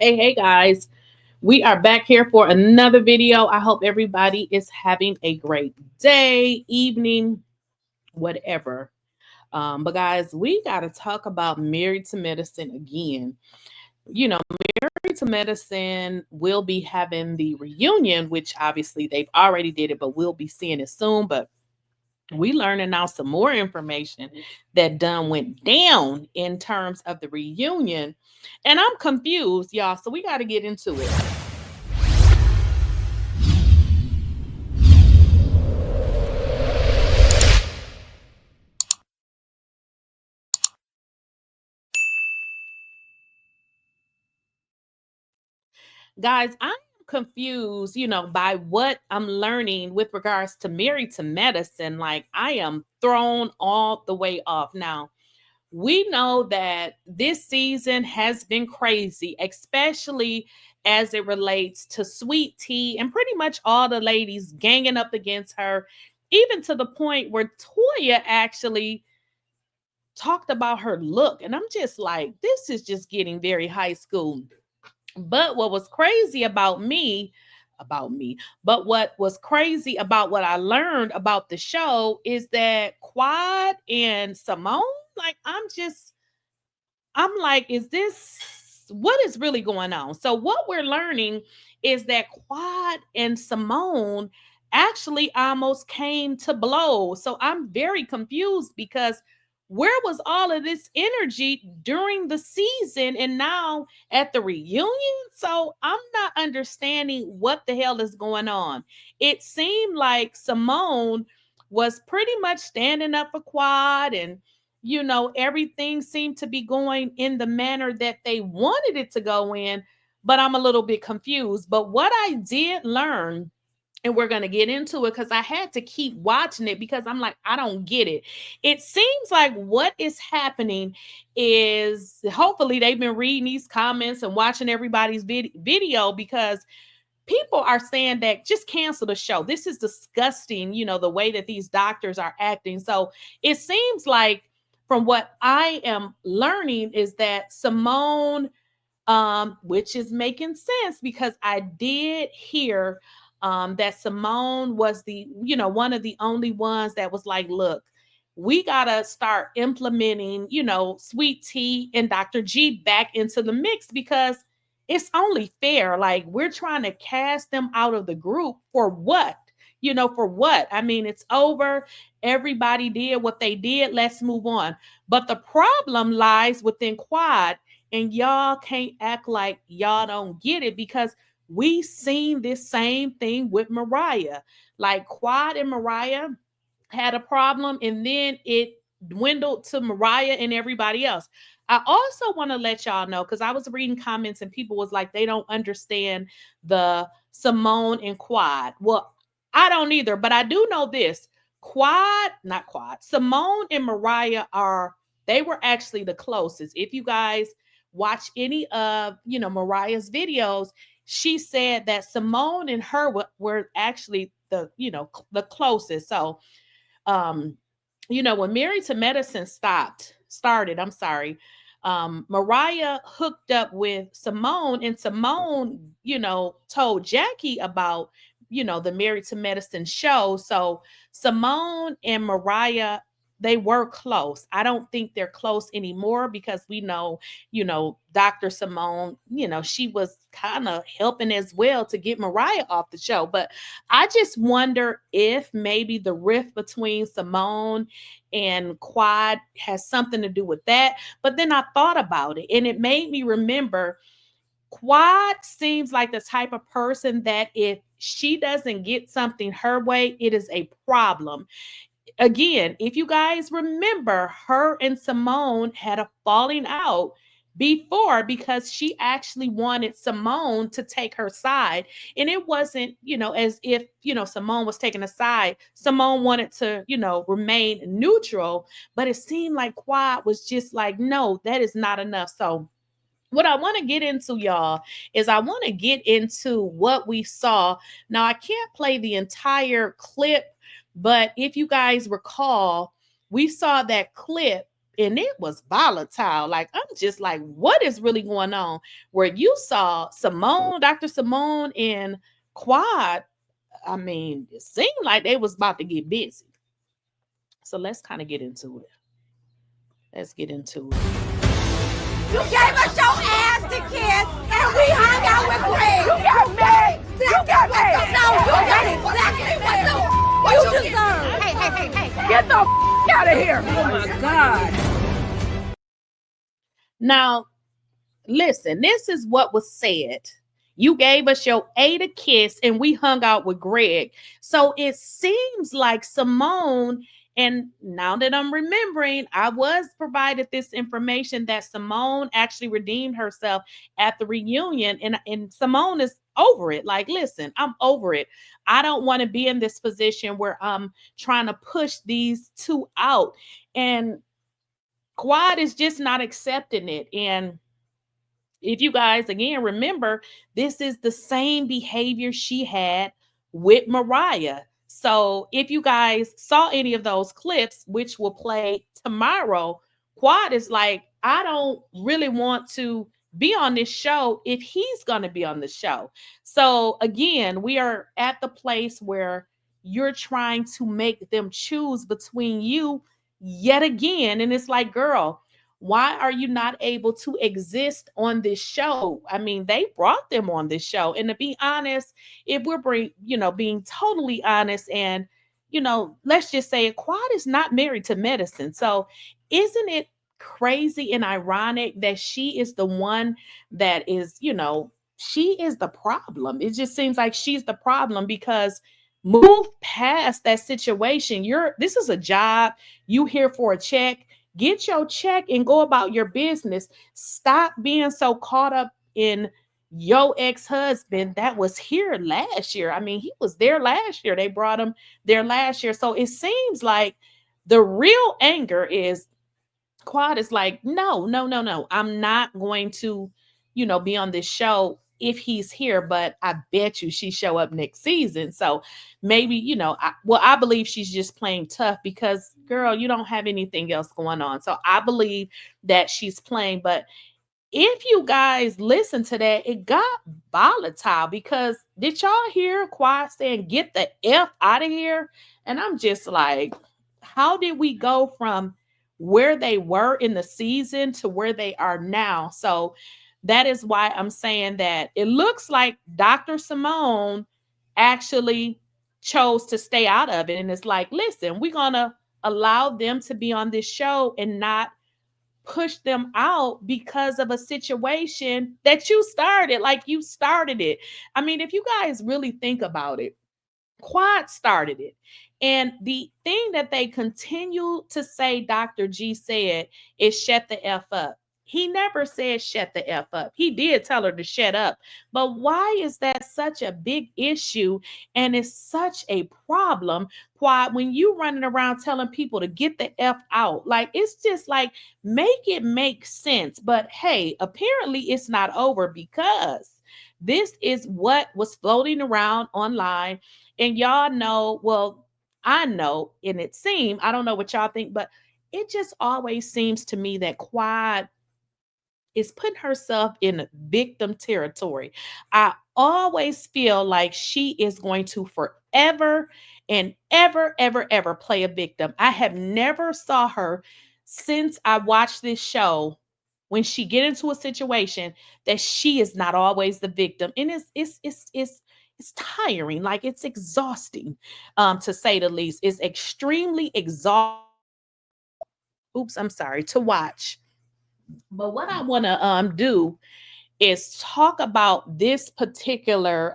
Hey guys, we are back here for another video. I hope everybody is having a great day, evening, whatever. But guys, we got to talk about Married to Medicine again. You know, Married to Medicine will be having the reunion, which obviously they've already did it, but we'll be seeing it soon. But we learning now some more information that done went down in terms of the reunion. And I'm confused, y'all. So we got to get into it. Guys, I'm confused, by what I'm learning with regards to Married to Medicine. Like, I am thrown all the way off. Now, we know that this season has been crazy, especially as it relates to Sweet Tea and pretty much all the ladies ganging up against her, even to the point where Toya actually talked about her look. And I'm just like, this is just getting very high school. But what was crazy but what was crazy about what I learned about the show is that Quad and Simone, like, I'm like, is this what is really going on? So what we're learning is that Quad and Simone actually almost came to blows. So I'm very confused because where was all of this energy during the season and now at the reunion? So I'm not understanding what the hell is going on. It seemed like Simone was pretty much standing up for Quad, and everything seemed to be going in the manner that they wanted it to go in, but I'm a little bit confused. But what I did learn, and we're going to get into it because I had to keep watching it because I'm like, I don't get it. It seems like what is happening is hopefully they've been reading these comments and watching everybody's video because people are saying that just cancel the show. This is disgusting, the way that these doctors are acting. So it seems like from what I am learning is that Simone, which is making sense because I did hear that Simone was one of the only ones that was like, look, we got to start implementing, Sweet Tea and Dr. G back into the mix because it's only fair. Like, we're trying to cast them out of the group for what? For what? I mean, it's over. Everybody did what they did. Let's move on. But the problem lies within Quad, and y'all can't act like y'all don't get it because we seen this same thing with Mariah. Like, Quad and Mariah had a problem, and then it dwindled to Mariah and everybody else. I also want to let y'all know, because I was reading comments and people was like, they don't understand the Simone and Quad. Well, I don't either, but I do know this. Simone and Mariah they were actually the closest. If you guys watch any of, Mariah's videos, she said that Simone and her were actually the closest. So, when Married to Medicine started, I'm sorry, Mariah hooked up with Simone, and Simone, told Jackie about, the Married to Medicine show. So Simone and Mariah, they were close. I don't think they're close anymore because we know, Dr. Simone, she was kind of helping as well to get Mariah off the show. But I just wonder if maybe the rift between Simone and Quad has something to do with that. But then I thought about it, and it made me remember Quad seems like the type of person that if she doesn't get something her way, it is a problem. Again, if you guys remember, her and Simone had a falling out before because she actually wanted Simone to take her side. And it wasn't, as if, Simone was taking a side. Simone wanted to, remain neutral, but it seemed like Quad was just like, no, that is not enough. So what I want to get into, y'all, is I want to get into what we saw. Now, I can't play the entire clip, but if you guys recall, we saw that clip and it was volatile. Like, I'm just like, what is really going on? Where you saw Simone, Dr. Simone, and Quad, I mean, it seemed like they was about to get busy. So let's kind of get into it. Let's get into it. You gave us your ass to kiss, and we hung out with Greg. You got mad. You got mad. No, you got exactly what you deserve. Hey. Get the out of here. Oh, my God. Now, listen, this is what was said. You gave us your A to kiss, and we hung out with Greg. So it seems like Simone, and now that I'm remembering, I was provided this information that Simone actually redeemed herself at the reunion, and Simone is over it. Like, listen, I'm over it. I don't want to be in this position where I'm trying to push these two out. And Quad is just not accepting it. And if you guys, again, remember, this is the same behavior she had with Mariah. So if you guys saw any of those clips, which will play tomorrow, Quad is like, I don't really want to be on this show if he's going to be on the show. So again, we are at the place where you're trying to make them choose between you yet again. And it's like, girl, why are you not able to exist on this show? I mean, they brought them on this show. And to be honest, if we're being totally honest, and let's just say Quad is not married to medicine. So isn't it crazy and ironic that she is the one that is, she is the problem? It just seems like she's the problem, because move past that situation. This is a job. You here for a check. Get your check and go about your business. Stop being so caught up in your ex-husband that was here last year. I mean, he was there last year. They brought him there last year. So it seems like the real anger is Quad is like, no. I'm not going to, be on this show if he's here, but I bet you she show up next season. So maybe, I believe she's just playing tough because, girl, you don't have anything else going on. So I believe that she's playing. But if you guys listen to that, it got volatile, because did y'all hear Quad saying, get the F out of here? And I'm just like, how did we go from where they were in the season to where they are now? So that is why I'm saying that it looks like Dr. Simone actually chose to stay out of it. And it's like, listen, we're going to allow them to be on this show and not push them out because of a situation that you started. Like, you started it. I mean, if you guys really think about it, Quad started it. And the thing that they continue to say Dr. G said is shut the F up. He never said shut the F up. He did tell her to shut up. But why is that such a big issue and it's such a problem? Quad, when you running around telling people to get the F out, like, it's just like, make it make sense. But hey, apparently it's not over, because this is what was floating around online. And y'all know, well, I know, and it seemed, I don't know what y'all think, but it just always seems to me that Quad is putting herself in victim territory. I always feel like she is going to forever and ever play a victim. I have never saw her since I watched this show, when she get into a situation, that she is not always the victim. And it's tiring. Like, it's exhausting, to say the least. It's extremely exhausting. Oops, I'm sorry, to watch. But what I want to do is talk about this particular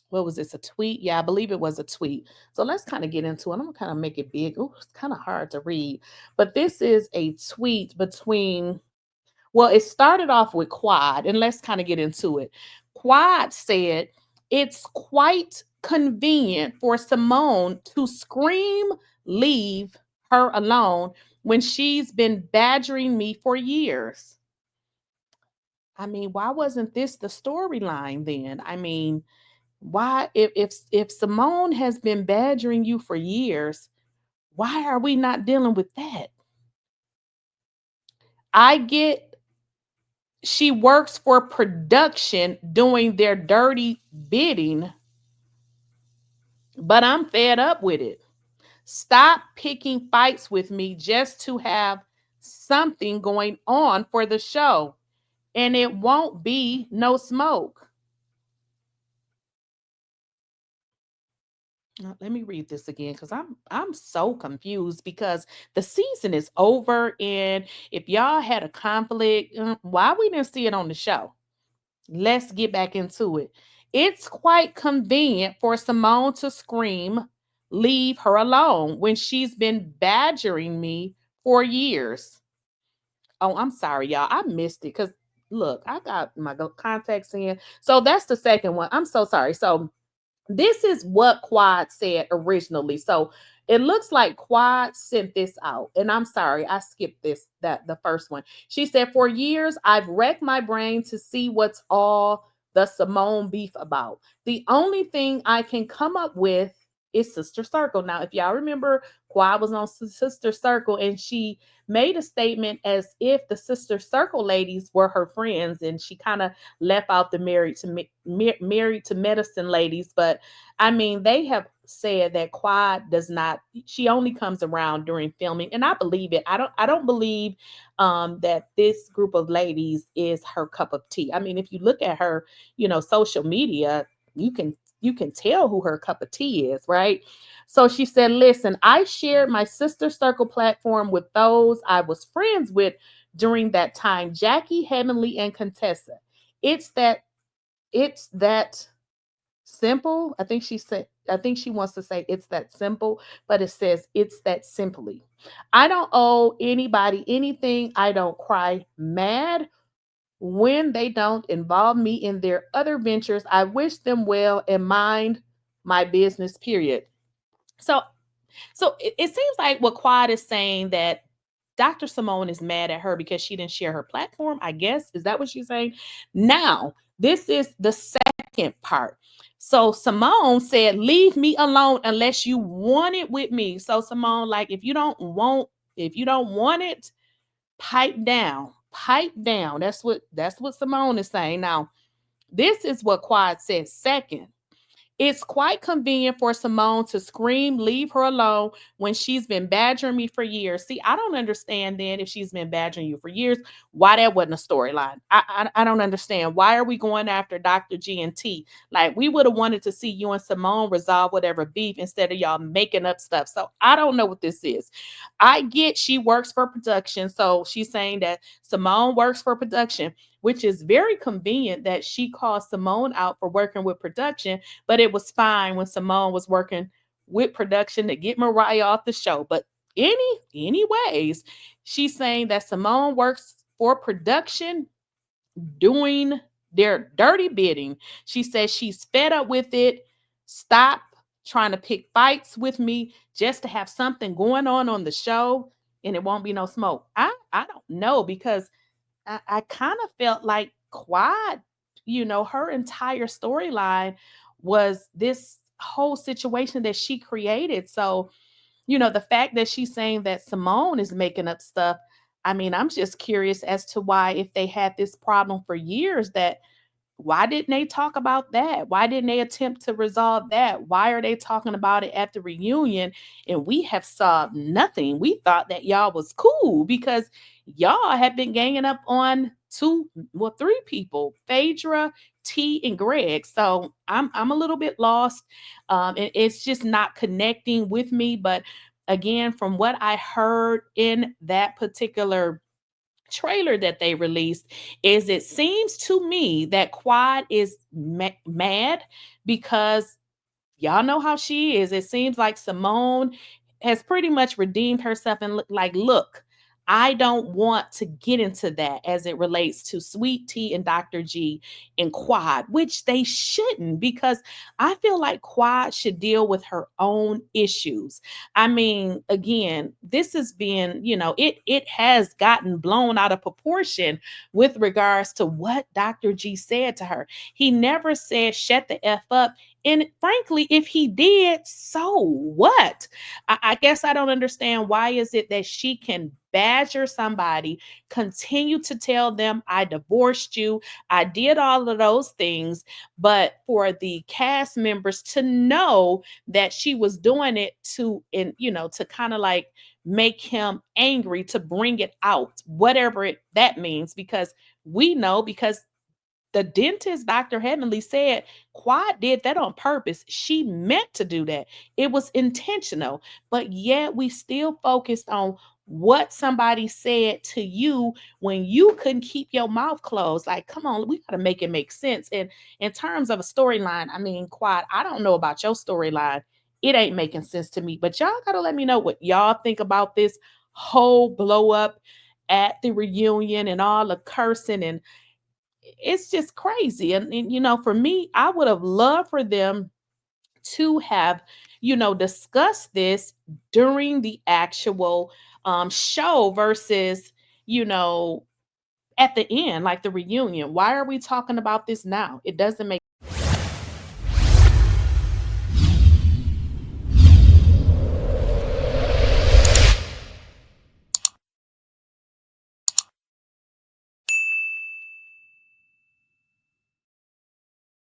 what was this, a tweet? Yeah, I believe it was a tweet. So let's kind of get into it. I'm gonna kind of make it big. Oh, it's kind of hard to read. But this is a tweet between, well, it started off with Quad, and let's kind of get into it. Quad said, it's quite convenient for Simone to scream, leave her alone, when she's been badgering me for years. I mean, why wasn't this the storyline then? I mean, why, if Simone has been badgering you for years, Why are we not dealing with that? I get she works for production doing their dirty bidding, but I'm fed up with it. Stop picking fights with me just to have something going on for the show, and it won't be no smoke. Let me read this again because I'm so confused because the season is over, and if y'all had a conflict, why we didn't see it on the show? Let's get back into it. It's quite convenient for Simone to scream, "Leave her alone," when she's been badgering me for years. Oh, I'm sorry, y'all. I missed it because look, I got my contacts in. So that's the second one. I'm so sorry. So this is what Quad said originally. So it looks like Quad sent this out. And I'm sorry, I skipped the first one. She said, "For years, I've wrecked my brain to see what's all the Simone beef about. The only thing I can come up with is Sister Circle." Now, if y'all remember, Quad was on Sister Circle and she made a statement as if the Sister Circle ladies were her friends, and she kind of left out the married to medicine ladies. But I mean, they have said that Quad does not, she only comes around during filming, and I believe it. I don't believe that this group of ladies is her cup of tea. I mean, if you look at her, social media, you can tell who her cup of tea is, right? So she said, "Listen, I shared my Sister Circle platform with those I was friends with during that time, Jackie, Heavenly, and Contessa. It's that simple." I think she wants to say it's that simple, but it says it's that simply. "I don't owe anybody anything. I don't cry mad when they don't involve me in their other ventures. I wish them well and mind my business, period." So it seems like what Quad is saying, that Dr. Simone is mad at her because she didn't share her platform, I guess. Is that what she's saying? Now, this is the second part. So Simone said, "Leave me alone unless you want it with me." So Simone, like, if you don't want it, pipe down. Pipe down. That's what Simone is saying. Now, this is what Quad said second. "It's quite convenient for Simone to scream, 'Leave her alone,' when she's been badgering me for years." See, I don't understand then, if she's been badgering you for years, why that wasn't a storyline. I don't understand. Why are we going after Dr. G and T? Like, we would have wanted to see you and Simone resolve whatever beef instead of y'all making up stuff. So I don't know what this is. I get she works for production. So she's saying that Simone works for production, which is very convenient that she called Simone out for working with production, but it was fine when Simone was working with production to get Mariah off the show. But anyways, she's saying that Simone works for production doing their dirty bidding. She says she's fed up with it. Stop trying to pick fights with me just to have something going on the show, and it won't be no smoke. I don't know, because I kind of felt like Quad, her entire storyline was this whole situation that she created. So, the fact that she's saying that Simone is making up stuff, I mean, I'm just curious as to why, if they had this problem for years, that why didn't they talk about that? Why didn't they attempt to resolve that? Why are they talking about it at the reunion and we have solved nothing? We thought that y'all was cool because y'all have been ganging up on three people, Phaedra, T, and Greg. So I'm a little bit lost. And it's just not connecting with me. But again, from what I heard in that particular trailer that they released, is it seems to me that Quad is mad because y'all know how she is. It seems like Simone has pretty much redeemed herself and look, I don't want to get into that as it relates to Sweet Tea and Dr. G and Quad, which they shouldn't, because I feel like Quad should deal with her own issues. I mean, again, this has been, it has gotten blown out of proportion with regards to what Dr. G said to her. He never said shut the F up. And frankly, if he did, so what? I guess I don't understand, why is it that she can badger somebody, continue to tell them, I divorced you, I did all of those things, but for the cast members to know that she was doing it to kind of like make him angry, to bring it out, whatever that means, because we know, because the dentist, Dr. Heavenly, said Quad did that on purpose. She meant to do that. It was intentional. But yet we still focused on what somebody said to you when you couldn't keep your mouth closed. Like, come on, we got to make it make sense. And in terms of a storyline, I mean, Quad, I don't know about your storyline. It ain't making sense to me. But y'all got to let me know what y'all think about this whole blow up at the reunion and all the cursing, and it's just crazy. And for me, I would have loved for them to have, discussed this during the actual show versus, at the end, like the reunion. Why are we talking about this now? It doesn't make